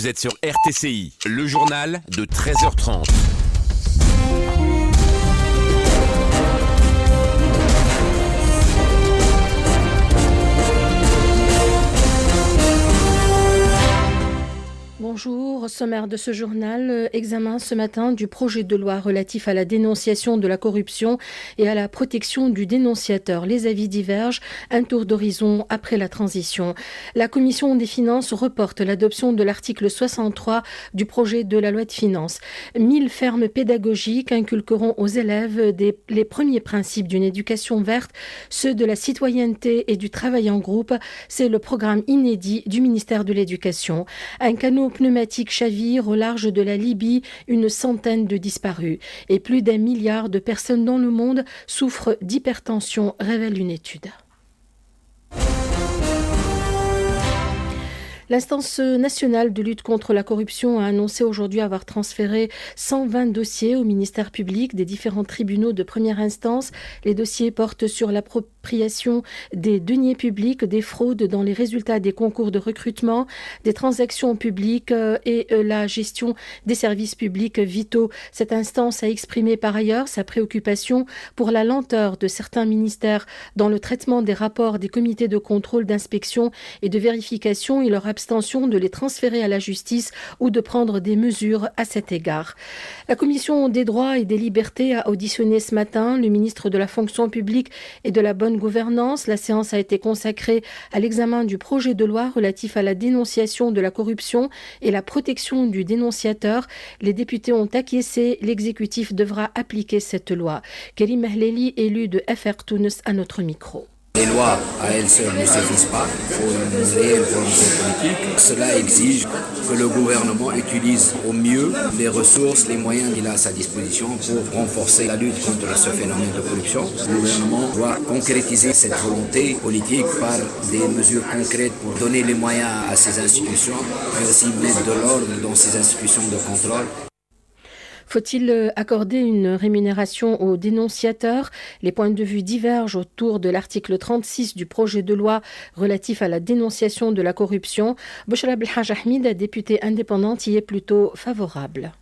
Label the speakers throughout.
Speaker 1: Vous êtes sur RTCI, le journal de 13h30.
Speaker 2: Bonjour, au sommaire de ce journal, examen ce matin du projet de loi relatif à la dénonciation de la corruption et à la protection du dénonciateur. Les avis divergent, un tour d'horizon après la transition. La Commission des finances reporte l'adoption de l'article 63 du projet de la loi de finances. 1000 fermes pédagogiques inculqueront aux élèves les premiers principes d'une éducation verte, ceux de la citoyenneté et du travail en groupe. C'est le programme inédit du ministère de l'Éducation. Un canot pneumatique chavire au large de la Libye, une centaine de disparus. Et plus d'1 milliard de personnes dans le monde souffrent d'hypertension, révèle une étude. L'instance nationale de lutte contre la corruption a annoncé aujourd'hui avoir transféré 120 dossiers au ministère public des différents tribunaux de première instance. Les dossiers portent sur l'appropriation des deniers publics, des fraudes dans les résultats des concours de recrutement, des transactions publiques et la gestion des services publics vitaux. Cette instance a exprimé par ailleurs sa préoccupation pour la lenteur de certains ministères dans le traitement des rapports des comités de contrôle, d'inspection et de vérification et leur abstention de les transférer à la justice ou de prendre des mesures à cet égard. La Commission des droits et des libertés a auditionné ce matin le ministre de la fonction publique et de la bonne gouvernance. La séance a été consacrée à l'examen du projet de loi relatif à la dénonciation de la corruption et la protection du dénonciateur. Les députés ont acquiescé. L'exécutif devra appliquer cette loi. Karim Mehleli, élu de FR Tunis, à notre micro.
Speaker 3: Les lois à elles seules ne suffisent pas, il faut une réelle volonté politique. Cela exige que le gouvernement utilise au mieux les ressources, les moyens qu'il a à sa disposition pour renforcer la lutte contre ce phénomène de corruption. Le gouvernement doit concrétiser cette volonté politique par des mesures concrètes pour donner les moyens à ces institutions, mais aussi mettre de l'ordre dans ces institutions de contrôle.
Speaker 2: Faut-il accorder une rémunération aux dénonciateurs ? Les points de vue divergent autour de l'article 36 du projet de loi relatif à la dénonciation de la corruption. Bouchra Belhaj Ahmed, députée indépendante, y est plutôt favorable.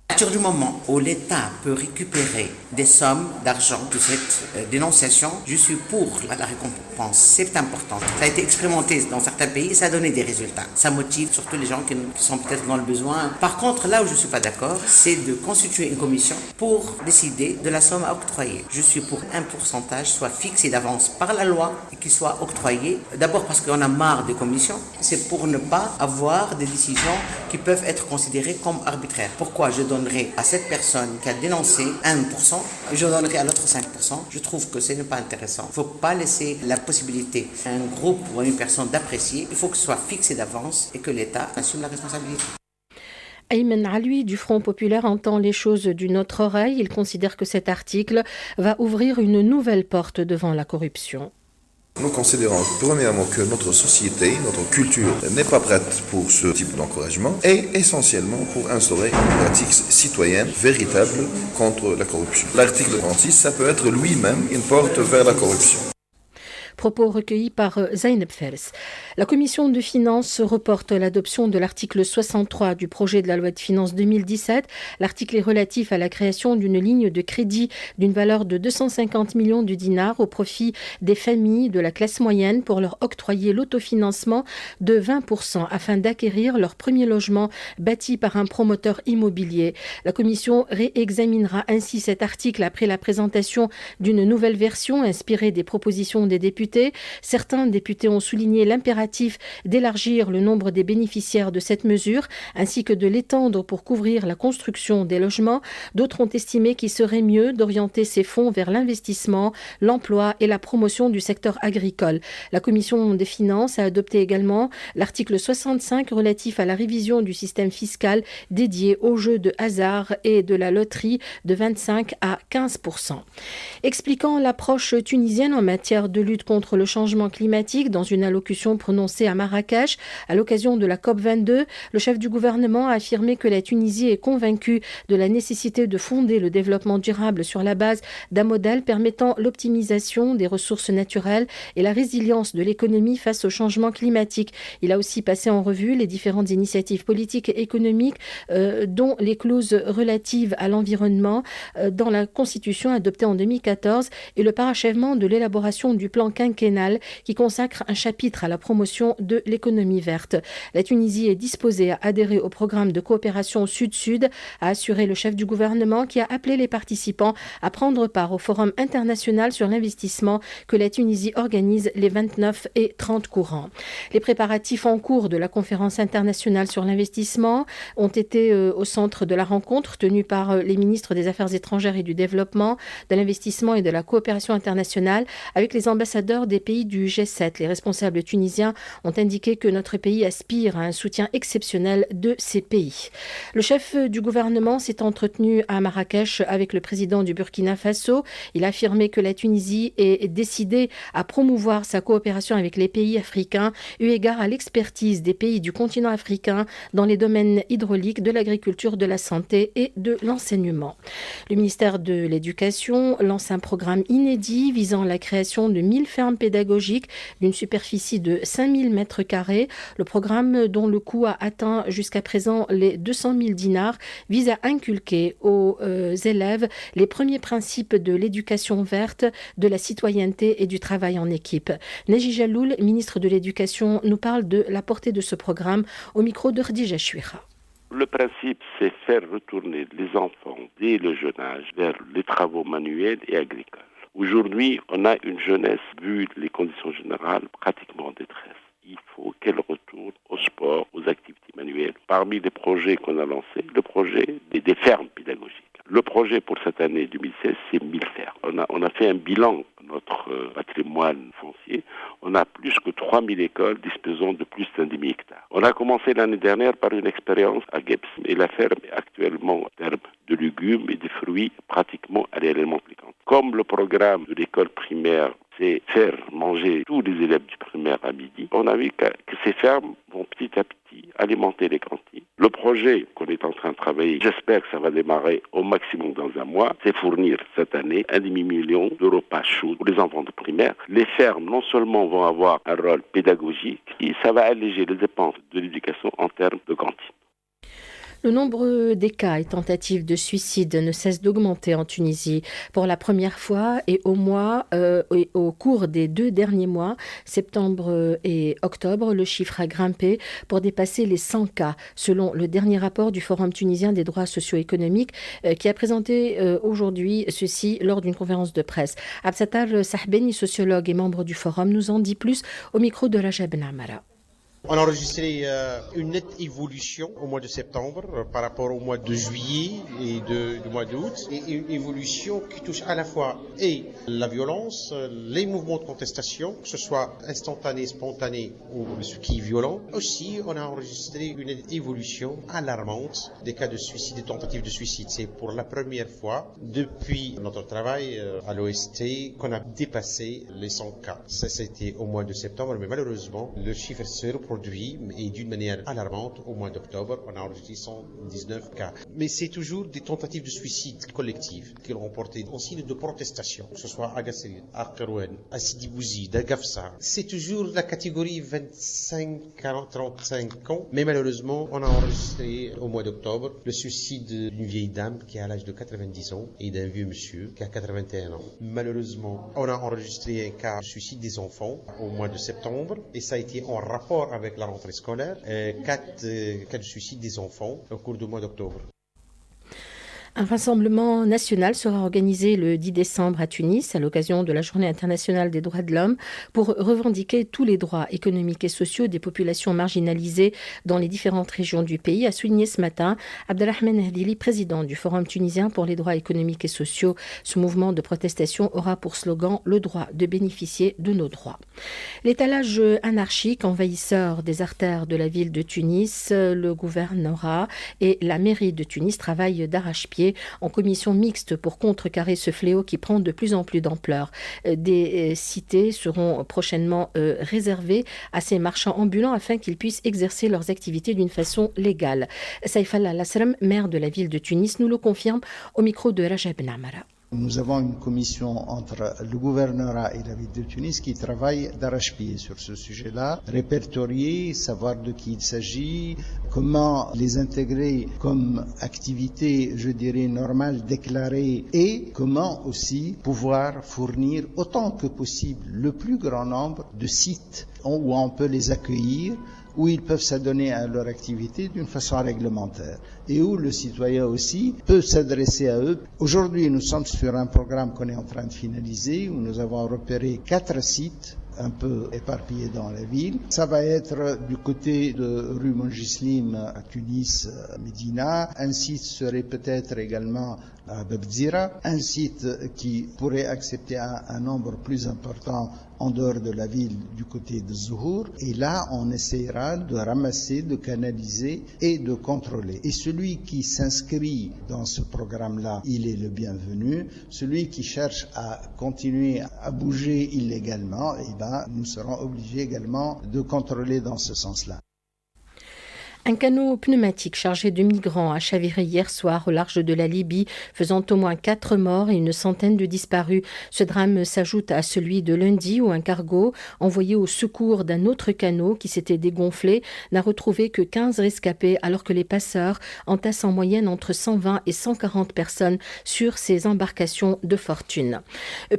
Speaker 4: À partir du moment où l'État peut récupérer des sommes d'argent de cette dénonciation, je suis pour la récompense. C'est important. Ça a été expérimenté dans certains pays, ça a donné des résultats. Ça motive surtout les gens qui sont peut-être dans le besoin. Par contre, là où je ne suis pas d'accord, c'est de constituer une commission pour décider de la somme à octroyer. Je suis pour un pourcentage soit fixé d'avance par la loi et qui soit octroyé. D'abord parce qu'on a marre des commissions. C'est pour ne pas avoir des décisions qui peuvent être considérées comme arbitraires. Pourquoi je donnerai à cette personne qui a dénoncé 1%, je donnerai à l'autre 5%. Je trouve que ce n'est pas intéressant. Il ne faut pas laisser la possibilité à un groupe ou à une personne d'apprécier. Il faut que ce soit fixé d'avance et que l'État assume la responsabilité.
Speaker 2: Ayman Aloui du Front populaire entend les choses d'une autre oreille. Il considère que cet article va ouvrir une nouvelle porte devant la corruption.
Speaker 5: Nous considérons premièrement que notre société, notre culture n'est pas prête pour ce type d'encouragement et essentiellement pour instaurer une pratique citoyenne véritable contre la corruption. L'article 36, ça peut être lui-même une porte vers la corruption.
Speaker 2: Propos recueillis par Zainab Fels. La Commission de finances reporte l'adoption de l'article 63 du projet de la loi de finances 2017. L'article est relatif à la création d'une ligne de crédit d'une valeur de 250 millions de dinars au profit des familles de la classe moyenne pour leur octroyer l'autofinancement de 20% afin d'acquérir leur premier logement bâti par un promoteur immobilier. La Commission réexaminera ainsi cet article après la présentation d'une nouvelle version inspirée des propositions des députés. Certains députés ont souligné l'impératif d'élargir le nombre des bénéficiaires de cette mesure, ainsi que de l'étendre pour couvrir la construction des logements. D'autres ont estimé qu'il serait mieux d'orienter ces fonds vers l'investissement, l'emploi et la promotion du secteur agricole. La Commission des finances a adopté également l'article 65 relatif à la révision du système fiscal dédié aux jeux de hasard et de la loterie de 25 à 15%. Expliquant l'approche tunisienne en matière de lutte contre le changement climatique dans une allocution prononcée prononcé à Marrakech à l'occasion de la COP22. Le chef du gouvernement a affirmé que la Tunisie est convaincue de la nécessité de fonder le développement durable sur la base d'un modèle permettant l'optimisation des ressources naturelles et la résilience de l'économie face au changement climatique. Il a aussi passé en revue les différentes initiatives politiques et économiques, dont les clauses relatives à l'environnement dans la Constitution adoptée en 2014 et le parachèvement de l'élaboration du plan quinquennal qui consacre un chapitre à la promotion de l'économie verte. La Tunisie est disposée à adhérer au programme de coopération Sud-Sud, a assuré le chef du gouvernement qui a appelé les participants à prendre part au Forum international sur l'investissement que la Tunisie organise les 29 et 30 courants. Les préparatifs en cours de la conférence internationale sur l'investissement ont été au centre de la rencontre tenue par les ministres des Affaires étrangères et du Développement, de l'investissement et de la coopération internationale avec les ambassadeurs des pays du G7. Les responsables tunisiens ont indiqué que notre pays aspire à un soutien exceptionnel de ces pays. Le chef du gouvernement s'est entretenu à Marrakech avec le président du Burkina Faso. Il a affirmé que la Tunisie est décidée à promouvoir sa coopération avec les pays africains eu égard à l'expertise des pays du continent africain dans les domaines hydrauliques, de l'agriculture, de la santé et de l'enseignement. Le ministère de l'Éducation lance un programme inédit visant la création de 1000 fermes pédagogiques d'une superficie de 5000 mètres carrés. Le programme, dont le coût a atteint jusqu'à présent les 200 000 dinars, vise à inculquer aux élèves les premiers principes de l'éducation verte, de la citoyenneté et du travail en équipe. Neji Jaloul, ministre de l'Éducation, nous parle de la portée de ce programme au micro de Khadija Chouira.
Speaker 6: Le principe, c'est faire retourner les enfants dès le jeune âge vers les travaux manuels et agricoles. Aujourd'hui, on a une jeunesse, vu les conditions générales, pratiquement en détresse. Il faut qu'elle retourne au sport, aux activités manuelles. Parmi les projets qu'on a lancés, le projet des fermes pédagogiques. Le projet pour cette année 2016, c'est 1000 fermes. On a fait un bilan de notre patrimoine foncier. On a plus que 3000 écoles disposant de plus d'un demi-hectare. On a commencé l'année dernière par une expérience à Guebs. Et la ferme est actuellement, en termes de légumes et de fruits, pratiquement à l'élément fréquent. Comme le programme de l'école primaire, c'est faire manger tous les élèves du primaire à midi, on a vu que ces fermes vont petit à petit alimenter les cantines. Le projet qu'on est en train de travailler, j'espère que ça va démarrer au maximum dans un mois, c'est fournir cette année 1,5 million de repas chauds pour les enfants de primaire. Les fermes, non seulement vont avoir un rôle pédagogique, et ça va alléger les dépenses de l'éducation en termes de cantine.
Speaker 2: Le nombre des cas et tentatives de suicide ne cesse d'augmenter en Tunisie. Pour la première fois et au cours des 2 derniers mois, septembre et octobre, le chiffre a grimpé pour dépasser les 100 cas, selon le dernier rapport du Forum tunisien des droits socio-économiques qui a présenté aujourd'hui ceci lors d'une conférence de presse. Absatar Sahbeni, sociologue et membre du Forum, nous en dit plus au micro de Rajab Namara.
Speaker 7: On a enregistré une nette évolution au mois de septembre par rapport au mois de juillet et du mois d'août. Et une évolution qui touche à la fois la violence, les mouvements de contestation, que ce soit instantané, spontané ou ce qui est violent. Aussi, on a enregistré une évolution alarmante des cas de suicide, des tentatives de suicide. C'est pour la première fois depuis notre travail à l'OST qu'on a dépassé les 100 cas. Ça, c'était au mois de septembre, mais malheureusement, le chiffre se reproduit et d'une manière alarmante au mois d'octobre. On a enregistré 119 cas. Mais c'est toujours des tentatives de suicide collectives qui ont remporté aussi de protestation, que ce soit à Gassiri, à Kerouan, à Sidi Bouzid, à Gafsa. C'est toujours la catégorie 25-35 ans. Mais malheureusement, on a enregistré au mois d'octobre le suicide d'une vieille dame qui a l'âge de 90 ans et d'un vieux monsieur qui a 81 ans. Malheureusement, on a enregistré un cas de suicide des enfants au mois de septembre et ça a été en rapport avec la rentrée scolaire, 4 cas de suicide des enfants au cours du mois d'octobre.
Speaker 2: Un rassemblement national sera organisé le 10 décembre à Tunis à l'occasion de la Journée internationale des droits de l'homme pour revendiquer tous les droits économiques et sociaux des populations marginalisées dans les différentes régions du pays, a souligné ce matin Abdelrahman Hdili, président du Forum tunisien pour les droits économiques et sociaux. Ce mouvement de protestation aura pour slogan le droit de bénéficier de nos droits. L'étalage anarchique envahisseur des artères de la ville de Tunis, le gouvernorat et la mairie de Tunis travaillent d'arrache-pied étudié en commission mixte pour contrecarrer ce fléau qui prend de plus en plus d'ampleur. Des cités seront prochainement réservées à ces marchands ambulants afin qu'ils puissent exercer leurs activités d'une façon légale. Saïfallah Lasram, maire de la ville de Tunis, nous le confirme au micro de Rajab Namara.
Speaker 8: Nous avons une commission entre le gouvernorat et la ville de Tunis qui travaille d'arrache-pied sur ce sujet-là, répertorier, savoir de qui il s'agit, comment les intégrer comme activité, je dirais, normale, déclarée, et comment aussi pouvoir fournir autant que possible le plus grand nombre de sites où on peut les accueillir, où ils peuvent s'adonner à leur activité d'une façon réglementaire et où le citoyen aussi peut s'adresser à eux. Aujourd'hui, nous sommes sur un programme qu'on est en train de finaliser où nous avons repéré 4 sites un peu éparpillés dans la ville. Ça va être du côté de rue Mongislim à Tunis, Médina. Un site serait peut-être également à Babzira. Un site qui pourrait accepter un nombre plus important en dehors de la ville du côté de Zuhour. Et là, on essaiera de ramasser, de canaliser et de contrôler. Et celui qui s'inscrit dans ce programme-là, il est le bienvenu. Celui qui cherche à continuer à bouger illégalement, nous serons obligés également de contrôler dans ce sens-là.
Speaker 2: Un canot pneumatique chargé de migrants a chaviré hier soir au large de la Libye, faisant au moins 4 morts et une centaine de disparus. Ce drame s'ajoute à celui de lundi où un cargo envoyé au secours d'un autre canot qui s'était dégonflé n'a retrouvé que 15 rescapés alors que les passeurs entassent en moyenne entre 120 et 140 personnes sur ces embarcations de fortune.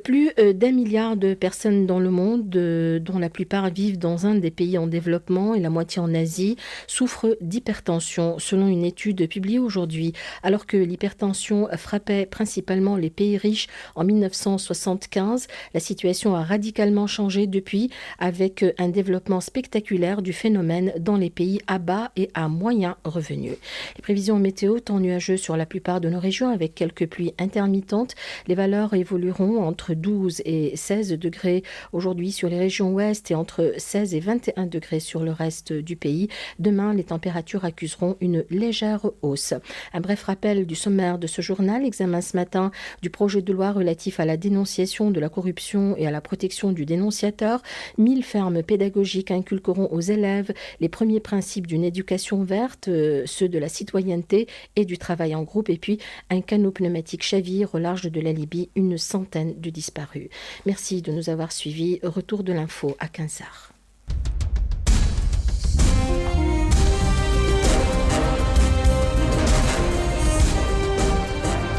Speaker 2: Plus d'1 milliard de personnes dans le monde, dont la plupart vivent dans un des pays en développement et la moitié en Asie, souffrent d'hypertension, selon une étude publiée aujourd'hui. Alors que l'hypertension frappait principalement les pays riches en 1975, la situation a radicalement changé depuis, avec un développement spectaculaire du phénomène dans les pays à bas et à moyen revenus. Les prévisions météo, temps nuageux sur la plupart de nos régions, avec quelques pluies intermittentes. Les valeurs évolueront entre 12 et 16 degrés aujourd'hui sur les régions ouest et entre 16 et 21 degrés sur le reste du pays. Demain, les températures accuseront une légère hausse. Un bref rappel du sommaire de ce journal. Examen ce matin du projet de loi relatif à la dénonciation de la corruption et à la protection du dénonciateur. 1000 fermes pédagogiques inculqueront aux élèves les premiers principes d'une éducation verte, ceux de la citoyenneté et du travail en groupe. Et puis, un canot pneumatique chavire au large de la Libye, une centaine de disparus. Merci de nous avoir suivis. Retour de l'info à 15h.